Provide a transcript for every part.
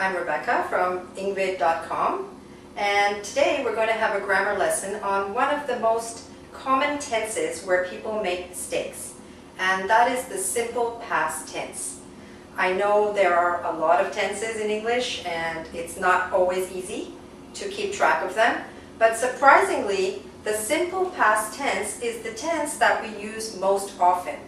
I'm Rebecca from engVid.com, and today we're going to have a grammar lesson on one of the most common tenses where people make mistakes, and that is the simple past tense. I know there are a lot of tenses in English and it's not always easy to keep track of them, but surprisingly the simple past tense is the tense that we use most often.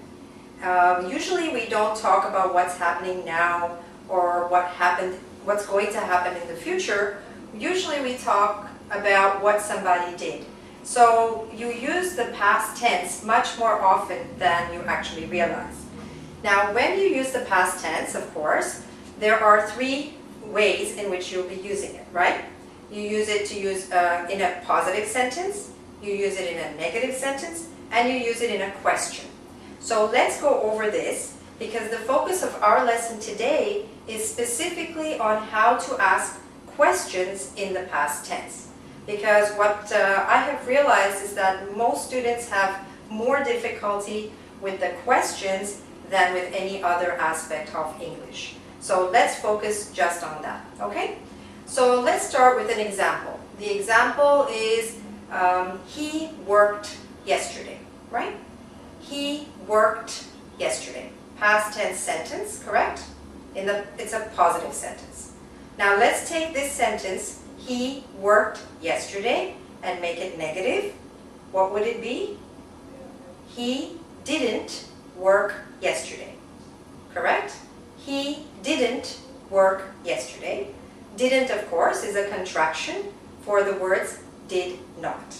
Usually we don't talk about what's happening now or what's going to happen in the future. Usually we talk about what somebody did. So you use the past tense much more often than you actually realize. Now when you use the past tense, of course, there are three ways in which you'll be using it, right? You use it to use in a positive sentence, you use it in a negative sentence, and you use it in a question. So let's go over this, because the focus of our lesson today is specifically on how to ask questions in the past tense. Because what I have realized is that most students have more difficulty with the questions than with any other aspect of English. So let's focus just on that, okay? So let's start with an example. The example is he worked yesterday, right? He worked yesterday. Past tense sentence, correct? It's a positive sentence. Now let's take this sentence, he worked yesterday, and make it negative. What would it be? He didn't work yesterday. Correct? He didn't work yesterday. Didn't, of course, is a contraction for the words did not.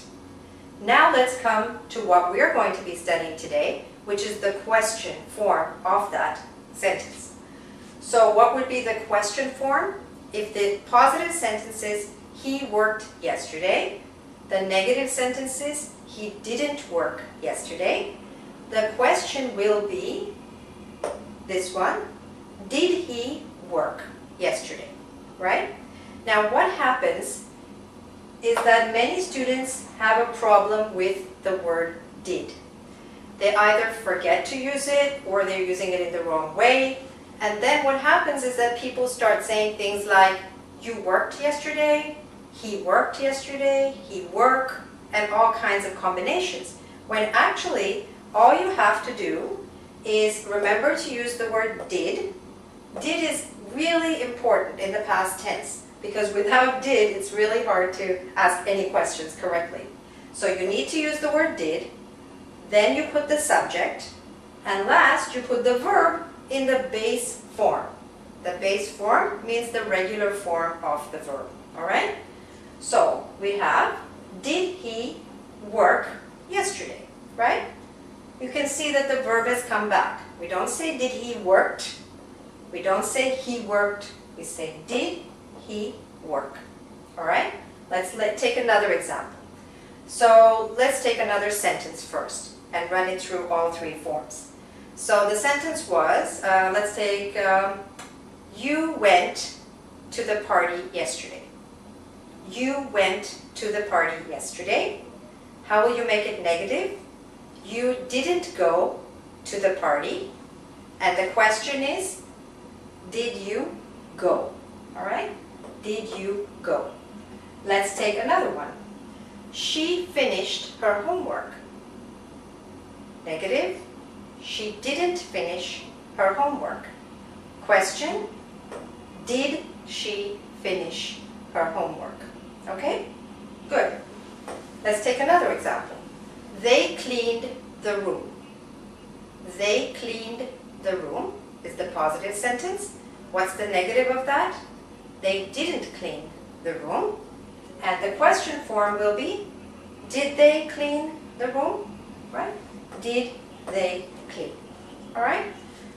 Now let's come to what we're going to be studying today, which is the question form of that sentence. So what would be the question form? If the positive sentence is he worked yesterday, the negative sentence is he didn't work yesterday, the question will be this one, did he work yesterday, right? Now what happens is that many students have a problem with the word did. They either forget to use it or they're using it in the wrong way. And then what happens is that people start saying things like, you worked yesterday, he worked yesterday, he work, and all kinds of combinations. When actually, all you have to do is remember to use the word did. Did is really important in the past tense, because without did, it's really hard to ask any questions correctly. So you need to use the word did, then you put the subject, and last you put the verb in the base form. The base form means the regular form of the verb, all right? So we have, did he work yesterday, right? You can see that the verb has come back. We don't say did he worked, we don't say he worked, we say did he work, all right? Let's take another example. So let's take another sentence first and run it through all three forms. So the sentence was, let's take, you went to the party yesterday. You went to the party yesterday. How will you make it negative? You didn't go to the party. And the question is, did you go? All right? Did you go? Let's take another one. She finished her homework. Negative. She didn't finish her homework. Question, did she finish her homework? Okay? Good. Let's take another example. They cleaned the room. They cleaned the room is the positive sentence. What's the negative of that? They didn't clean the room. And the question form will be, did they clean the room? Right? Did they clean? All right?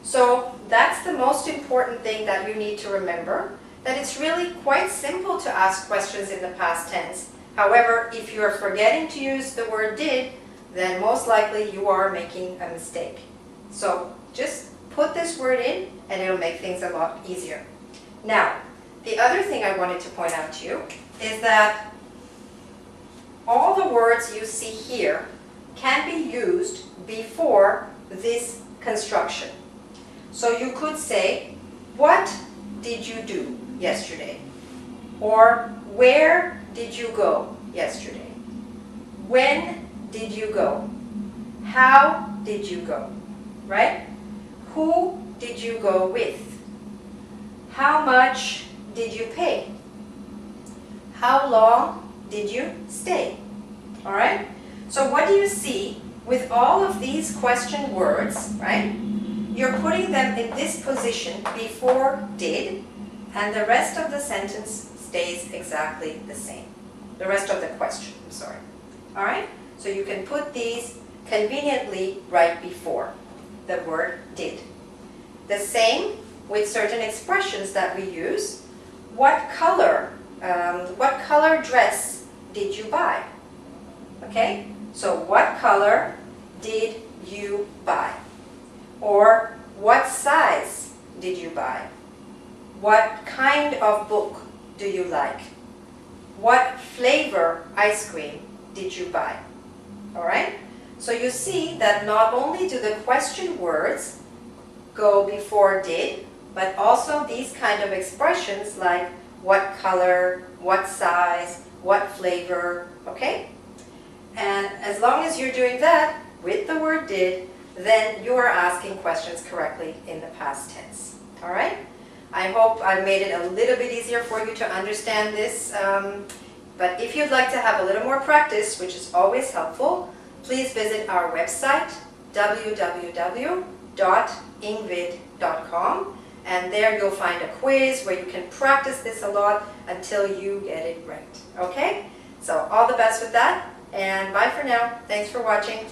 So that's the most important thing that you need to remember, that it's really quite simple to ask questions in the past tense. However, if you're forgetting to use the word did, then most likely you are making a mistake. So just put this word in and it'll make things a lot easier. Now, the other thing I wanted to point out to you is that all the words you see here can be used before this construction. So you could say, what did you do? yesterday? Or where did you go yesterday? When did you go? How did you go? Right? Who did you go with? How much did you pay? How long did you stay? All right? So what do you see with all of these question words, right? You're putting them in this position before did, and the rest of the sentence stays exactly the same. The rest of the question, I'm sorry. All right? So you can put these conveniently right before the word did. The same with certain expressions that we use. What color dress did you buy? Okay? So what color did you buy? Or what size did you buy? What kind of book do you like? What flavor ice cream did you buy? All right? So you see that not only do the question words go before did, but also these kind of expressions like what color, what size, what flavor, okay? And as long as you're doing that with the word did, then you are asking questions correctly in the past tense. All right? I hope I made it a little bit easier for you to understand this. But if you'd like to have a little more practice, which is always helpful, please visit our website, www.engvid.com. And there you'll find a quiz where you can practice this a lot until you get it right. Okay? So all the best with that, and bye for now. Thanks for watching.